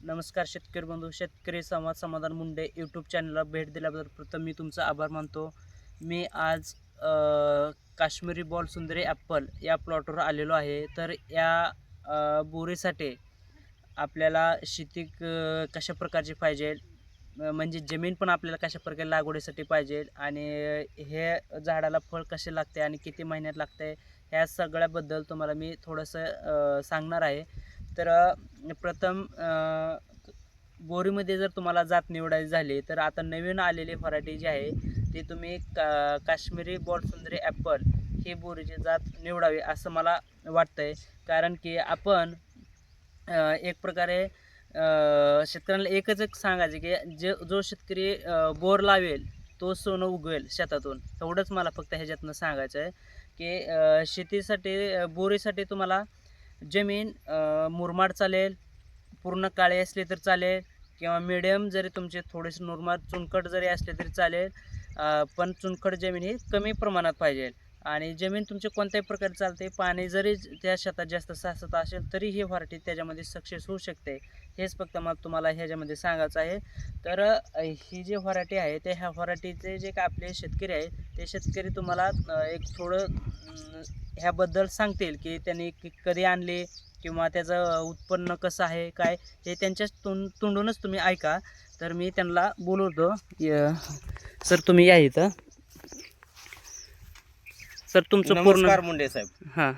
नमस्कार शेतकरी बंधू, शेतकरी संवाद समाधान मुंडे यूट्यूब चॅनलला भेट दिल्याबद्दल प्रथम मी तुमचा आभार मानतो. मी आज काश्मीरी बॉल सुंदरी ॲपल या प्लॉटवर आलेलो आहे. तर या बोरीसाठी आपल्याला शेती कशा प्रकारची पाहिजे, म्हणजे जमीन पण आपल्याला कशा प्रकारे लागवडीसाठी पाहिजे आणि हे झाडाला फळ कसे लागते आणि किती महिन्यात लागते, ह्या सगळ्याबद्दल तुम्हाला मी थोडंसं सांगणार आहे. तर प्रथम बोरीमध्ये जर तुम्हाला जात निवडायची झाली तर आता नवीन आलेली व्हरायटी जी आहे ती तुम्ही काश्मीरी बॉल सुंदरी ॲपल ही बोरीची जात निवडावी असं मला वाटतंय. कारण की आपण एक प्रकारे शेतकऱ्यांना एकच एक सांगायचं की जो शेतकरी बोर लावेल तो सोनं उगवेल शेतातून, एवढंच मला फक्त ह्याच्यातनं सांगायचं आहे. की शेतीसाठी बोरीसाठी तुम्हाला जमीन मुरमाड चालेल, पूर्ण काळी असली तर चालेल, किंवा मिडियम जरी तुमचे थोडेसे मुरमाड चुनखड जरी असले तरी चालेल. पण चुनखड जमीन ही कमी प्रमाणात पाहिजे. आणि जमीन तुमची कोणत्याही प्रकारे चालते, पाणी जरी त्या शेतात जास्त साचत असेल तरी ही व्हरायटी त्याच्यामध्ये सक्सेस होऊ शकते. हेच फक्त मला तुम्हाला ह्याच्यामध्ये सांगायचं आहे. तर ही जी व्हरायटी आहे ते ह्या व्हरायटीचे जे काय आपले शेतकरी आहे ते शेतकरी तुम्हाला एक थोडं ह्याबद्दल सांगतील की त्यांनी कधी आणले किंवा त्याचं उत्पन्न कसं आहे काय, हे त्यांच्याच तोंडूनच तुम्ही ऐका. तर मी त्यांना बोलवतो. सर तुम्ही या इथं. सर तुमचं पूर्ण. नमस्कार मुंडे साहेब. हां.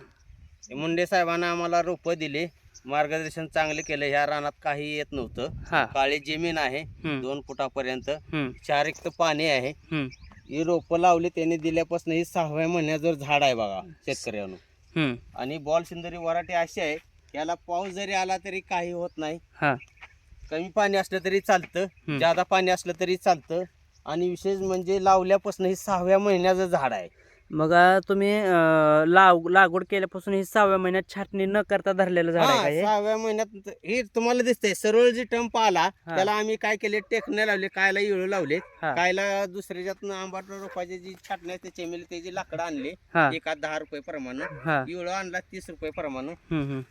मुंडे साहेबांना आम्हाला रोपं दिले, मार्गदर्शन चांगले केलं. ह्या रानात काही येत नव्हतं. हां. काळी जमीन आहे, 2 फुटापर्यंत, 4 एक पाणी आहे. हं. ही रोपं लावली त्यांनी दिल्यापासून ही 6व्या महिन्याचं झाड आहे बघा शेतकऱ्यांना. आणि बॉल सुंदरी व्हरायटी अशी आहे, याला पाऊस जरी आला तरी काही होत नाही. हां. कमी पाणी असलं तरी चालतं, जादा पाणी असलं तरी चालतं. आणि विशेष म्हणजे लावल्यापासून ही 6व्या महिन्याचं झाड आहे. मग तुम्ही लागवड केल्यापासून ही 6व्या महिन्यात छाटणी न करता धरलेलं झाड आहे का हे? 6व्या महिन्यात हे तुम्हाला दिसतंय. सरळ जे टंप आला त्याला आम्ही काय केले, टेकणे लावले, कायला इळू लावले. कायला दुसऱ्याच्यात आंबाट रोपाचे जी छाटणी असते चेमेली त्याची लाकडं आणले, एका 10 रुपये प्रमाणे, इळू आणला 30 रुपये प्रमाणे.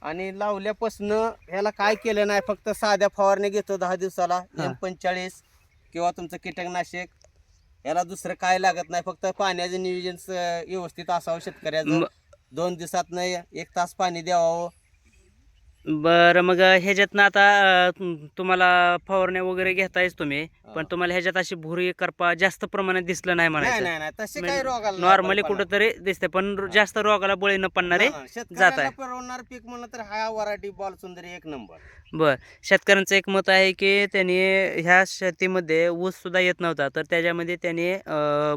आणि लावल्यापासून ह्याला काय केलं नाही, फक्त साध्या फवारणी घेतो 10 दिवसाला, M45 किंवा तुमचं कीटकनाशक. याला दुसरं काय लागत नाही, फक्त पाण्याचं नियोजन व्यवस्थित असावं शेतकऱ्याचं. 2 दिवसातनं 1 तास पाणी द्यावं. बरं, मग ह्याच्यातनं आता तुम्हाला फवारण्या वगैरे घेतायच तुम्ही, पण तुम्हाला ह्याच्यात अशी भुरी करपा जास्त प्रमाणात दिसलं नाही म्हणायचं. नाही तसे काही रोगाला नॉर्मली कुठंतरी दिसते, पण जास्त रोगाला बळी न पडणारे जात आहे. परवडणार पीक म्हणलं तर हा व्हरायटी बॉल सुंदरी 1 नंबर. बर, शेतकऱ्यांचं एक मत आहे की त्यांनी ह्या शेतीमध्ये ऊस सुद्धा येत नव्हता, तर त्याच्यामध्ये त्यांनी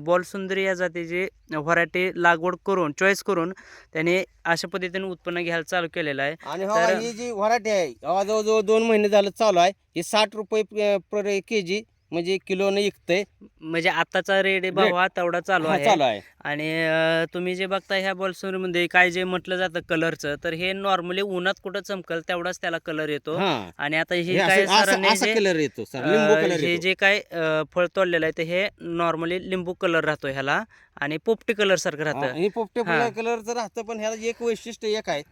बॉल सुंदरी या जातीची व्हरायटी लागवड करून चॉईस करून त्यांनी अशा पद्धतीने उत्पन्न घ्यायला चालू केलेलं आहे. आणि ही जी व्हरायटी आहे जवळजवळ 2 महिने झालं चालू आहे. ही 60 रुपये पर केजी म्हणजे किलोनं विकतंय. म्हणजे आताचा रेट भाव हा तेवढा चालू आहे. आणि तुम्ही जे बघता ह्या बॉलसुंदरीमध्ये काय जे म्हटलं जातं कलरचं, तर हे नॉर्मली उन्हात कुठं चमकल तेवढाच त्याला कलर येतो. आणि आता हे काय कलर येतो सर, लिंबू कलर. हे जे काय फळ तोडलेलं आहे ते हे नॉर्मली लिंबू कलर राहतो ह्याला, आणि पोपटी कलर सारखं राहतं. हे पोपटे कलरचं राहतं. पण ह्याला एक वैशिष्ट्य एक आहे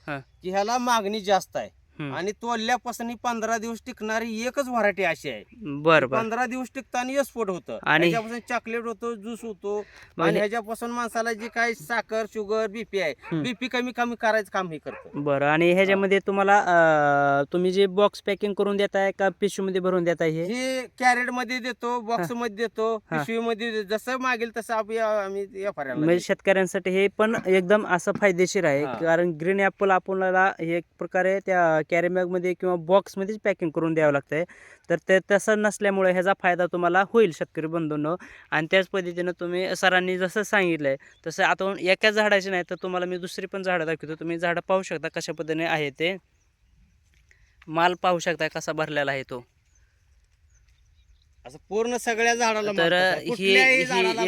की ह्याला मागणी जास्त आहे. आणि तोडल्यापासून 15 दिवस टिकणारी एकच व्हरायटी अशी आहे. बरं. 15 दिवस टिकताना एक्सपोर्ट होतं, आणि ह्याच्यापासून चॉकलेट होतो, ज्यूस होतो. आणि ह्याच्यापासून माणसाला जी काय साखर, शुगर, बीपी आहे, बीपी कमी करायचं काम हे करतं. बरं. आणि ह्याच्यामध्ये तुम्हाला तुम्ही जे बॉक्स पॅकिंग करून देताय का पिशवीमध्ये भरून देताय? हे कॅरेट मध्ये देतो, बॉक्स मध्ये देतो, पिशवीमध्ये देतो, जसं मागेल तसं आम्ही म्हणजे शेतकऱ्यांसाठी हे पण एकदम असं फायदेशीर आहे. कारण ग्रीन ॲपल आपल्याला हे एक प्रकारे त्या कॅरी बॅगमध्ये किंवा बॉक्समध्येच पॅकिंग करून द्यावं लागतंय. तर ते तसं नसल्यामुळे ह्याचा फायदा तुम्हाला होईल शेतकरी बंधूंनो. आणि त्याच पद्धतीनं तुम्ही सरांनी जसं सांगितलं आहे तसं आता एका झाडाची नाही तर तुम्हाला मी दुसरी पण झाडं दाखवतो. तुम्ही झाडं पाहू शकता कशा पद्धतीने आहे ते. माल पाहू शकता कसा भरलेला आहे तो. असं पूर्ण सगळ्या झाडाला. तर ही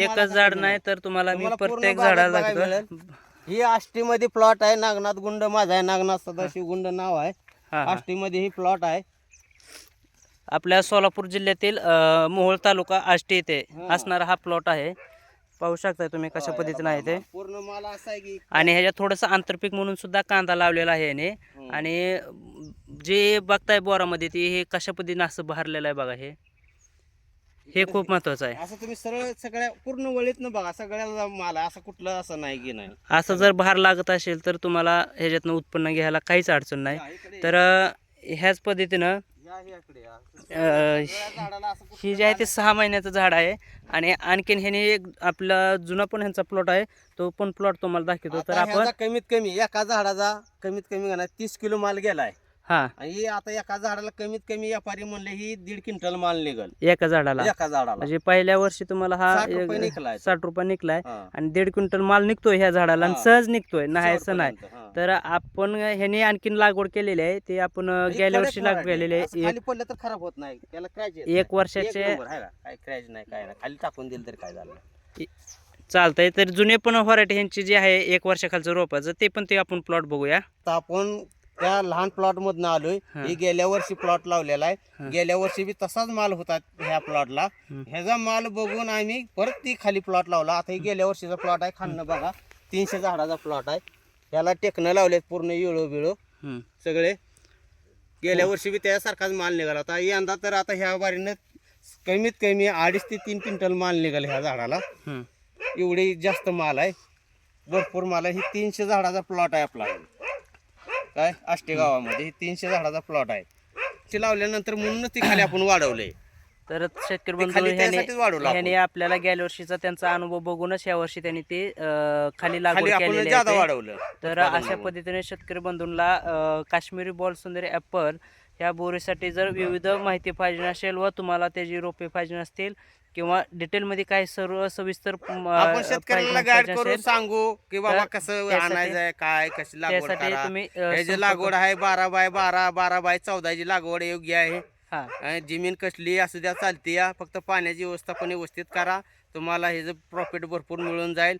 एकच झाड नाही तर तुम्हाला मी प्रत्येक झाडाला दाखवतो. ही आष्टीमध्ये प्लॉट आहे. नागनाथ गुंड माझा आहे, नागनाथ सदाशिव गुंड नाव आहे. आष्टीमध्ये ही प्लॉट आहे. आपल्या सोलापूर जिल्ह्यातील मोहोळ तालुका आष्टी येथे असणारा हा प्लॉट आहे. पाहू शकता तुम्ही कशा पद्धतीने आहे ते. पूर्ण माल असा आहे की. आणि ह्याच्यात थोडंसं आंतरपीक म्हणून सुद्धा कांदा लावलेला आहे याने. आणि जे बघताय बोरामध्ये ते हे कशा पद्धतीने असं भरलेलं आहे बघा, हे खूप महत्वाचं आहे. असं तुम्ही सरळ सगळ्या पूर्ण वळीतनं बघा, सगळ्याला माल आहे, असं कुठलं असं नाही की नाही. असं जर भार लागत असेल तर तुम्हाला ह्याच्यातनं उत्पन्न घ्यायला काहीच अडचण नाही. तर ह्याच पद्धतीनं ही जे आहे ते 6 महिन्याचं झाड आहे. आणि आणखीन ह्याने एक आपला जुना पण ह्यांचा प्लॉट आहे, तो पण प्लॉट तुम्हाला दाखवतो. तर आपण कमीत कमी एका झाडाचा कमीत कमी 30 किलो माल गेलाय. हा, आणि आता एका झाडाला कमीत कमी व्यापारी म्हणले ही 1.5 क्विंटल माल निघल एका झाडाला. म्हणजे पहिल्या वर्षी तुम्हाला हा 60 रुपये निघलाय. 60 रुपये निघलाय हा. आणि 1.5 क्विंटल माल निघतोय ह्या झाडाला, आणि हा. सहज निघतोय, नाही असं नाही. शेवटपर्यंत, हा. तर आपण ह्याने आणखीन लागवड केलेली आहे, ते आपण ही गेल्या कडक वर्षी लागवड variety. केलेली असं आहे. खाली पडलं तर खराब होत नाही, त्याला क्रॅच एक वर्षाचे काय क्रॅच नाही, काय नाही, खाली टाकून दिलं तर काय झालं. चालतंय. तर जुने पण व्हरायटी ह्यांची जी आहे 1 वर्षाखालचं रोपाचं, ते पण ते आपण प्लॉट बघूया. तर आपण त्या लहान प्लॉट मधनं आलोय. हा. ही गेल्या वर्षी प्लॉट लावलेला आहे. हा. गेल्या वर्षी बी तसाच माल होता ह्या प्लॉटला. ह्याचा माल बघून आम्ही परत ती खाली प्लॉट लावला. आता ही गेल्या वर्षीचा प्लॉट आहे, खाणं बघा 300 झाडाचा प्लॉट आहे. ह्याला टेकणं लावलेत पूर्ण इळो बिळो सगळे. गेल्या वर्षी बी त्यासारखाच माल निघाला होता. यंदा तर आता ह्या बारीनं कमीत कमी 2.5 ते 3 क्विंटल माल निघाला ह्या झाडाला. एवढी जास्त माल आहे, भरपूर माल आहे. ही 300 झाडाचा प्लॉट आहे आपला, काय आष्टे गावामध्ये 300 झाडाचा प्लॉट आहे. ते लावल्यानंतर म्हणूनच ती खाली आपण वाढवलंय. तर शेतकरी बंधू खाली त्यासाठीच वाढवलं आपण. ह्याने आपल्याला गेल्या वर्षीचा त्यांचा अनुभव बघूनच या वर्षी त्यांनी ते खाली लागवड खाली आपण केलेली जादा आहे. वाढवलं. तर अशा पद्धतीने शेतकरी बंधूंना काश्मीरी बॉल सुंदरी ॲपल ह्या बोरीसाठी जर विविध माहिती पाहिजे असेल व तुम्हाला त्याची रोपे पाहिजे असतील किंवा डिटेलमध्ये काही सर्व सविस्तर आपण शेतकऱ्याला गाईड करून असेल सांगू की बाबा तर कसं त्यासाठी- आणायचं आहे, काय कशी लागवड त्यासाठी करा. तुम्ही ह्याची लागवड आहे 12x12 12x14 ची लागवड योग्य आहे. हा, जमीन कसली असू द्या चालते या, फक्त पाण्याची व्यवस्थापन व्यवस्थित करा, तुम्हाला हे प्रॉफिट भरपूर मिळून जाईल.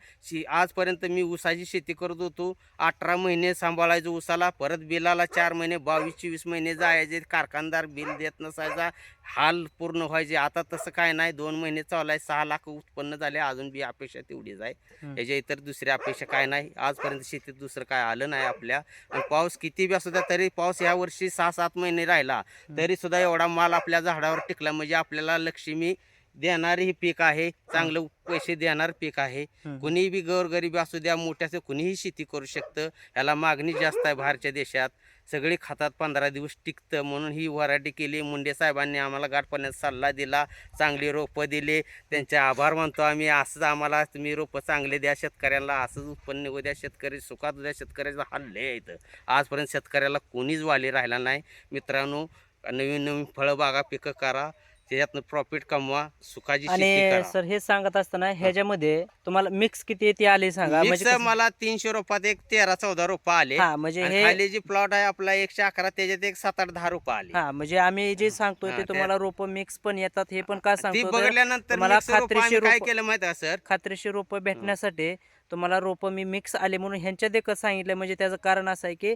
आजपर्यंत मी ऊसाची शेती करत होतो. 18 महिने सांभाळायचो ऊसाला, परत बिलाला 4 महिने 22-24 महिने जायचे, कारखानदार बिल देत नसायचा, हाल पूर्ण व्हायचे. आता तसं काय नाही, 2 महिने चाललाय, 6 लाख उत्पन्न झाले. अजून बी अपेक्षा तेवढीच आहे, याच्या इतर दुसरी अपेक्षा काय नाही. आजपर्यंत शेतीत दुसरं काय आलं नाही आपल्या. आणि पाऊस किती बी असू द्या, तरी पाऊस ह्या वर्षी 6-7 महिने राहिला तरी सुद्धा एवढा माल आपल्या झाडावर टिकला, म्हणजे आपल्याला लक्ष्मी देणारी ही पीक आहे, चांगलं पैसे देणार पीक आहे. कुणीही बी गोरगरीबी असू द्या, मोठ्याचं कुणीही शेती करू शकतं. ह्याला मागणी जास्त आहे बाहेरच्या देशात, सगळी खातात, 15 दिवस टिकतं. म्हणून ही व्हरायटी केली. मुंडे साहेबांनी आम्हाला गाठ पाण्याचा सल्ला दिला, चांगली रोपं दिले, त्यांचे आभार मानतो आम्ही. असंच आम्हाला तुम्ही रोपं चांगले द्या शेतकऱ्यांना, असंच उत्पन्न निघू द्या, शेतकरी सुखात द्या. शेतकऱ्याचं हल्ले आहे इथं. आजपर्यंत शेतकऱ्याला कोणीच वाली राहिला नाही. मित्रांनो, नवीन नवीन फळबागा पिकं करा, त्याच्यातनं प्रॉफिट कमवा, सुखाची शेती आणि करा. सर हे सांगत असताना ह्याच्यामध्ये तुम्हाला मिक्स किती येते आले सांगा. म्हणजे कसं- मला 300 रोपात एक 13-14 रोपं आले. हा, म्हणजे आणि हे खाली जी प्लॉट आहे आपला 111, त्याच्यात एक 7-8-10 रोपं आली. हा, म्हणजे आम्ही जे सांगतोय हा, ते ते- तुम्हाला रोप मिक्स पण येतात. हे पण का ती सांगतो तर बघितल्यानंतर तुम्हाला mix रोपं खात्रीशीर आम्ही काय रोपं- केलं माहिती आहे सर, खात्रीशीर रोपं भेटण्यासाठी तुम्हाला रोपं मी मिक्स आले म्हणून ह्यांच्या देखत सांगितलं. म्हणजे त्याचं कारण असं आहे की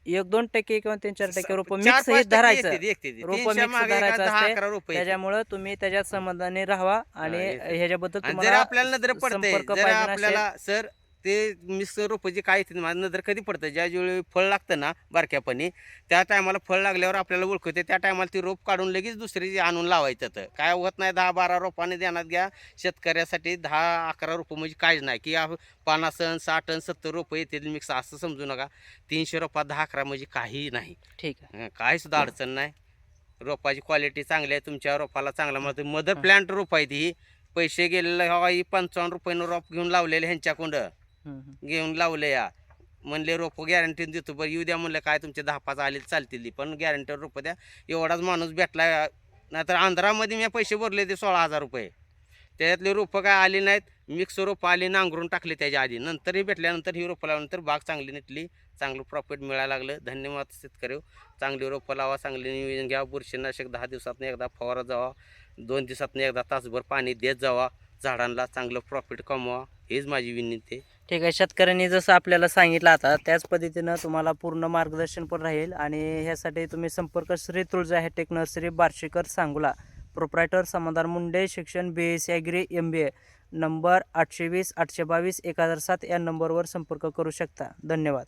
1-2% किंवा 3-4% रोपं मिक्स हे धरायचं, रोपं मिक्स धरायचं असते. त्याच्यामुळे तुम्ही त्याच्यात समाधानी राहावा. आणि ह्याच्याबद्दल जर तुम्हाला आपल्याला नजर पडते, संपर्क जर पाहिजे आपल्याला सर ते मिक्स रोपं जे काय येते माझं नजर कधी पडतं, ज्या वेळी फळ लागतं ना बारक्यापणी, त्या टायमाला फळ लागल्यावर आपल्याला ओळखते. त्या टायमाला ती रोप काढून लगेच दुसरी आणून लावायचं. तर काय होत नाही, 10-12 रोपाने देण्यात घ्या. शेतकऱ्यासाठी 10-11 रोपं म्हणजे काहीच नाही की 50 टन 60 टन 70 रोपं येतील मिक्स, असं समजू नका. 300 रोपात 10-11 म्हणजे काही नाही. ठीक आहे, काही सुद्धा अडचण नाही. रोपाची क्वालिटी चांगली आहे, तुमच्या रोपाला चांगला मिळतो. मदर प्लांट रोप आहे ती. पैसे गेलेलं हवा, 55 रुपयानं रोप घेऊन लावलेले ह्यांच्याकडं घेऊन लावले या. म्हणले रोपं गॅरंटी देतो, बरं येऊ द्या म्हणलं, काय तुमचे 10-5 आले चालतील, पण गॅरंटी रोपं द्या. एवढाच माणूस भेटला. नाहीतर आंध्रामध्ये मी पैसे भरले ते 16,000 रुपये, त्याच्यातले रोपं काय आली नाहीत. मिक्स रोपं आली, नांगरून टाकले त्याच्या आधी. नंतरही भेटल्यानंतर ही रोपं लावल्यानंतर बाग चांगली निघली, चांगलं प्रॉफिट मिळायला लागलं. धन्यवाद शेतकरी. चांगली रोपं लावा, चांगले नियोजन घ्या. बुरशीनाशक 10 दिवसातून एकदा फवारा जावा, 2 दिवसातून एकदा तासभर पाणी देत जावा. झाडांना चांगलं प्रॉफिट कमवा, हेच माझी विनंती आहे. ठीक आहे. शेतकऱ्यांनी जसं आपल्याला सांगितलं आता त्याच पद्धतीनं तुम्हाला पूर्ण मार्गदर्शन पण राहील. आणि ह्यासाठी तुम्ही संपर्क Shri Tulja hi tech nursery, Barshikar, Sangola. Proprietor समाधान मुंडे, शिक्षण BSc ॲग्री MBA. नंबर 820 822 1007 या नंबरवर संपर्क करू शकता. धन्यवाद.